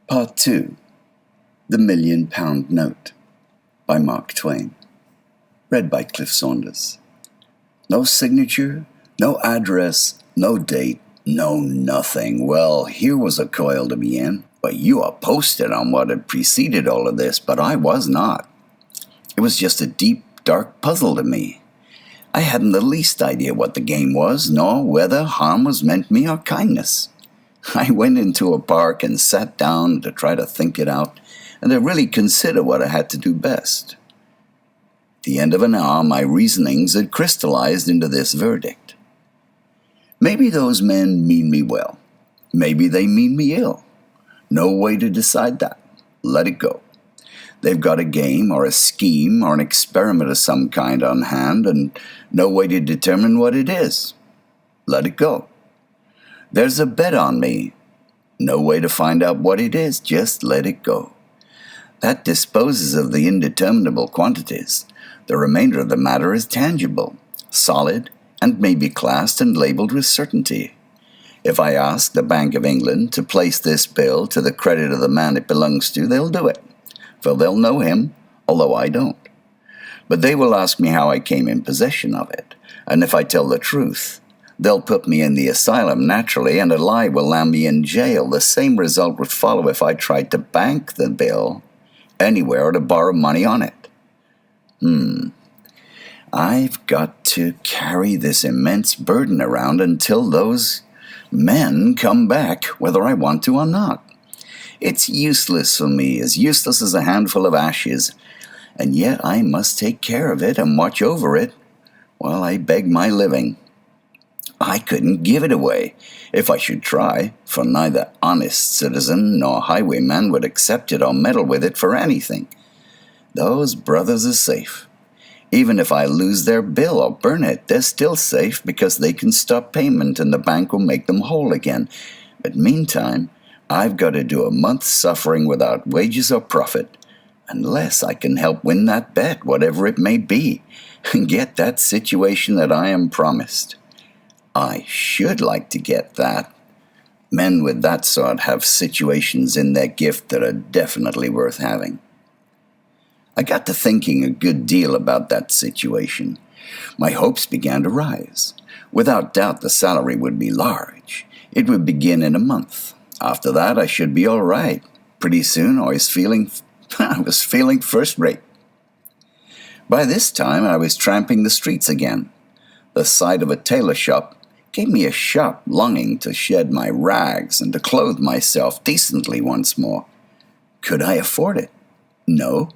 Part 2, The £1,000,000 Note, by Mark Twain. Read by Cliff Saunders. No signature, no address, no date, no nothing. Well, here was a coil to be in. But you are posted on what had preceded all of this, but I was not. It was just a deep, dark puzzle to me. I hadn't the least idea what the game was, nor whether harm was meant me or kindness. I went into a park and sat down to try to think it out and to really consider what I had to do best. At the end of an hour, my reasonings had crystallized into this verdict. Maybe those men mean me well. Maybe they mean me ill. No way to decide that. Let it go. They've got a game or a scheme or an experiment of some kind on hand and no way to determine what it is. Let it go. There's a bet on me. No way to find out what it is. Just let it go. That disposes of the indeterminable quantities. The remainder of the matter is tangible, solid, and may be classed and labeled with certainty. If I ask the Bank of England to place this bill to the credit of the man it belongs to, they'll do it, for they'll know him, although I don't. But they will ask me how I came in possession of it, and if I tell the truth, they'll put me in the asylum naturally, and a lie will land me in jail. The same result would follow if I tried to bank the bill anywhere or to borrow money on it. I've got to carry this immense burden around until those men come back, whether I want to or not. It's useless for me, as useless as a handful of ashes, and yet I must take care of it and watch over it while I beg my living. I couldn't give it away if I should try, for neither honest citizen nor highwayman would accept it or meddle with it for anything. Those brothers are safe. Even if I lose their bill or burn it, they're still safe because they can stop payment and the bank will make them whole again. But meantime, I've got to do a month's suffering without wages or profit, unless I can help win that bet, whatever it may be, and get that situation that I am promised. I should like to get that. Men with that sort have situations in their gift that are definitely worth having. I got to thinking a good deal about that situation. My hopes began to rise. Without doubt, the salary would be large. It would begin in a month. After that, I should be all right. Pretty soon, I was feeling first rate. By this time, I was tramping the streets again. The sight of a tailor shop gave me a sharp longing to shed my rags and to clothe myself decently once more. Could I afford it? No.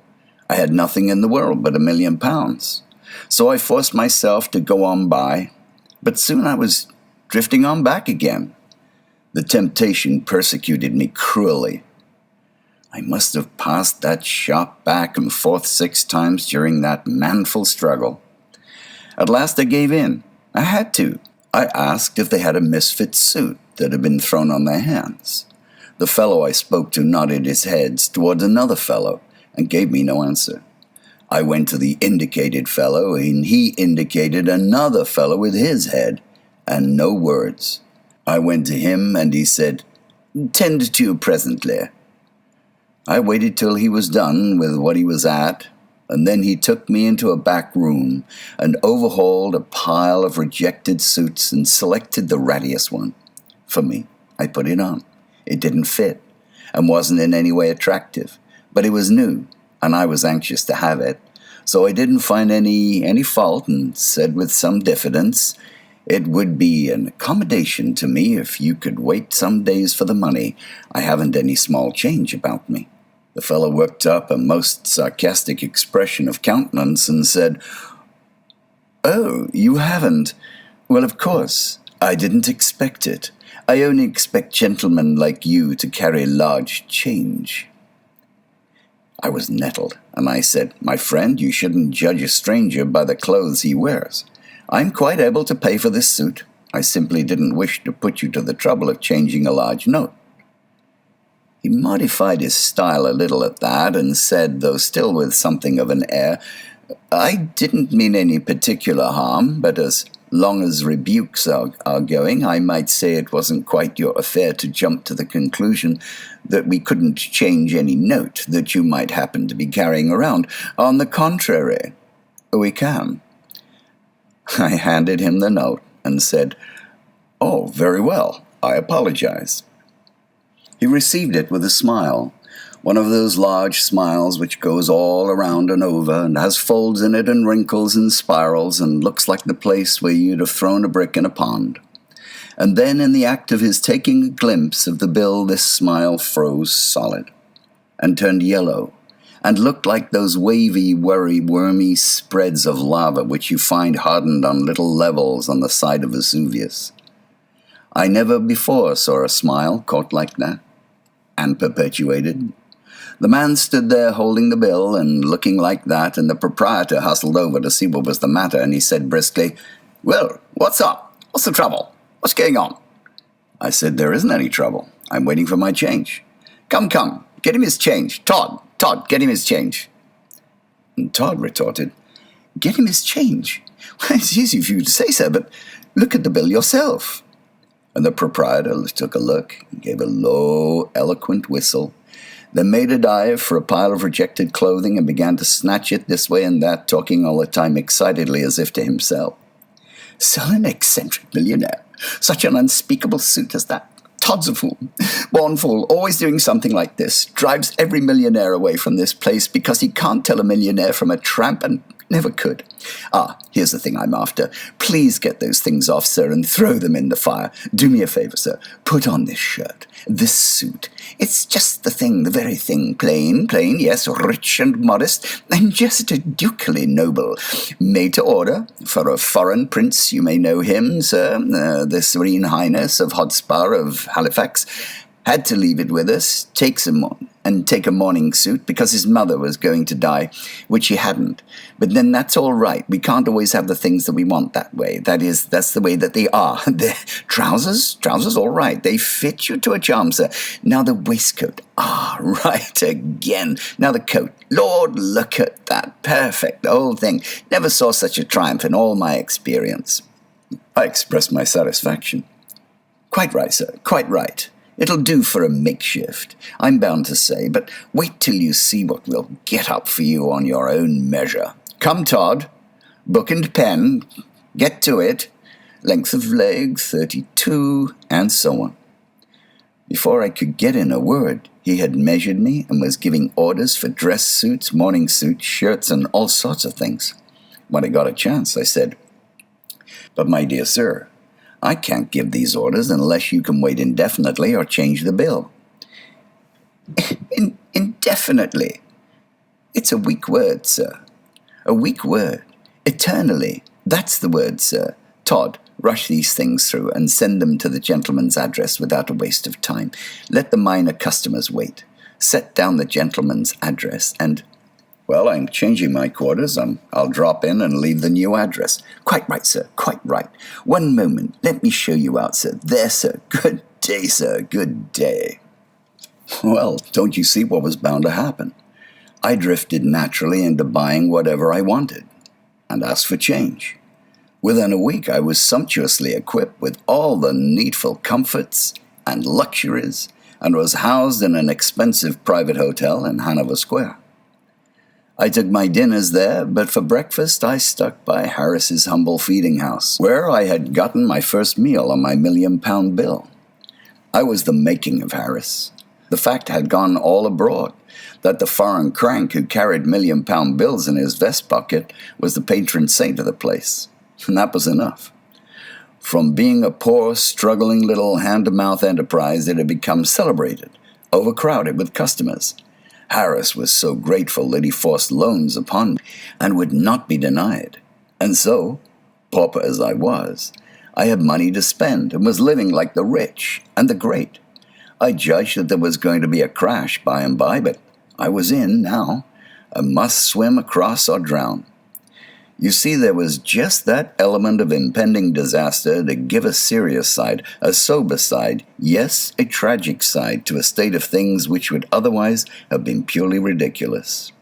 I had nothing in the world but £1,000,000. So I forced myself to go on by, but soon I was drifting on back again. The temptation persecuted me cruelly. I must have passed that shop back and forth 6 times during that manful struggle. At last I gave in. I had to. I asked if they had a misfit suit that had been thrown on their hands. The fellow I spoke to nodded his head towards another fellow and gave me no answer. I went to the indicated fellow, and he indicated another fellow with his head, and no words. I went to him, and he said, "Tend to you presently." I waited till he was done with what he was at, and then he took me into a back room and overhauled a pile of rejected suits and selected the rattiest one. For me, I put it on. It didn't fit and wasn't in any way attractive, but it was new, and I was anxious to have it, so I didn't find any fault and said with some diffidence, "It would be an accommodation to me if you could wait some days for the money. I haven't any small change about me." The fellow worked up a most sarcastic expression of countenance and said, "Oh, you haven't? Well, of course, I didn't expect it. I only expect gentlemen like you to carry large change." I was nettled, and I said, "My friend, you shouldn't judge a stranger by the clothes he wears. I'm quite able to pay for this suit. I simply didn't wish to put you to the trouble of changing a large note." He modified his style a little at that and said, though still with something of an air, "I didn't mean any particular harm, but as long as rebukes are going, I might say it wasn't quite your affair to jump to the conclusion that we couldn't change any note that you might happen to be carrying around. On the contrary, we can. I handed him the note and said, "Oh, very well. I apologize." He received it with a smile, one of those large smiles which goes all around and over and has folds in it and wrinkles and spirals and looks like the place where you'd have thrown a brick in a pond. And then in the act of his taking a glimpse of the bill, this smile froze solid and turned yellow and looked like those wavy, wormy spreads of lava which you find hardened on little levels on the side of Vesuvius. I never before saw a smile caught like that and perpetuated. The man stood there holding the bill and looking like that, and the proprietor hustled over to see what was the matter, and he said briskly, "Well, what's up? What's the trouble? What's going on?" I said, "There isn't any trouble. I'm waiting for my change." Come, get him his change. Todd, get him his change." And Todd retorted, "Get him his change? Well, it's easy for you to say, sir, but look at the bill yourself." And the proprietor took a look and gave a low, eloquent whistle, then made a dive for a pile of rejected clothing and began to snatch it this way and that, talking all the time excitedly as if to himself. "Sell an eccentric millionaire such an unspeakable suit as that. Todd's a fool. Born fool, always doing something like this. Drives every millionaire away from this place because he can't tell a millionaire from a tramp and never could. Here's the thing I'm after. Please get those things off, sir, and throw them in the fire. Do me a favor, sir. Put on this shirt, this suit. It's just the thing, the very thing. Plain, yes, rich and modest, and just ducally noble. Made to order for a foreign prince. You may know him, sir, the Serene Highness of Hotspur of Halifax. Had to leave it with us, take a mourning suit because his mother was going to die, which he hadn't. But then that's all right. We can't always have the things that we want that way. That's the way that they are. The trousers, all right. They fit you to a charm, sir. Now the waistcoat. Right again. Now the coat. Lord, look at that. Perfect. The whole thing. Never saw such a triumph in all my experience." I expressed my satisfaction. "Quite right, sir. Quite right. It'll do for a makeshift, I'm bound to say, but wait till you see what we'll get up for you on your own measure. Come, Todd, book and pen, get to it, length of leg 32, and so on." Before I could get in a word, he had measured me and was giving orders for dress suits, morning suits, shirts, and all sorts of things. When I got a chance, I said, "But my dear sir, I can't give these orders unless you can wait indefinitely or change the bill." Indefinitely? It's a weak word, sir. A weak word. Eternally. That's the word, sir. Todd, rush these things through and send them to the gentleman's address without a waste of time. Let the minor customers wait. Set down the gentleman's address and... "Well, I'm changing my quarters. I'll drop in and leave the new address." "Quite right, sir, quite right. One moment. Let me show you out, sir. There, sir. Good day, sir. Good day." Well, don't you see what was bound to happen? I drifted naturally into buying whatever I wanted and asked for change. Within a week, I was sumptuously equipped with all the needful comforts and luxuries and was housed in an expensive private hotel in Hanover Square. I took my dinners there, but for breakfast I stuck by Harris's humble feeding house, where I had gotten my first meal on my £1,000,000 bill. I was the making of Harris. The fact had gone all abroad that the foreign crank who carried £1,000,000 bills in his vest pocket was the patron saint of the place, and that was enough. From being a poor, struggling little hand-to-mouth enterprise, it had become celebrated, overcrowded with customers. Harris was so grateful that he forced loans upon me and would not be denied. And so, pauper as I was, I had money to spend and was living like the rich and the great. I judged that there was going to be a crash by and by, but I was in now, a must swim across or drown. You see, there was just that element of impending disaster to give a serious side, a sober side, yes, a tragic side to a state of things which would otherwise have been purely ridiculous.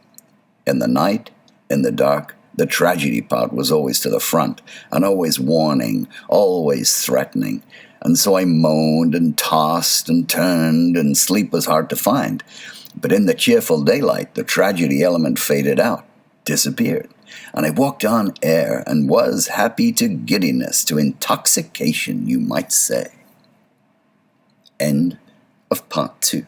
In the night, in the dark, The tragedy part was always to the front, and always warning, always threatening. And so I moaned and tossed and turned, and sleep was hard to find. But in the cheerful daylight, the tragedy element faded out, disappeared. And I walked on air and was happy to giddiness, to intoxication, you might say. End of part 2.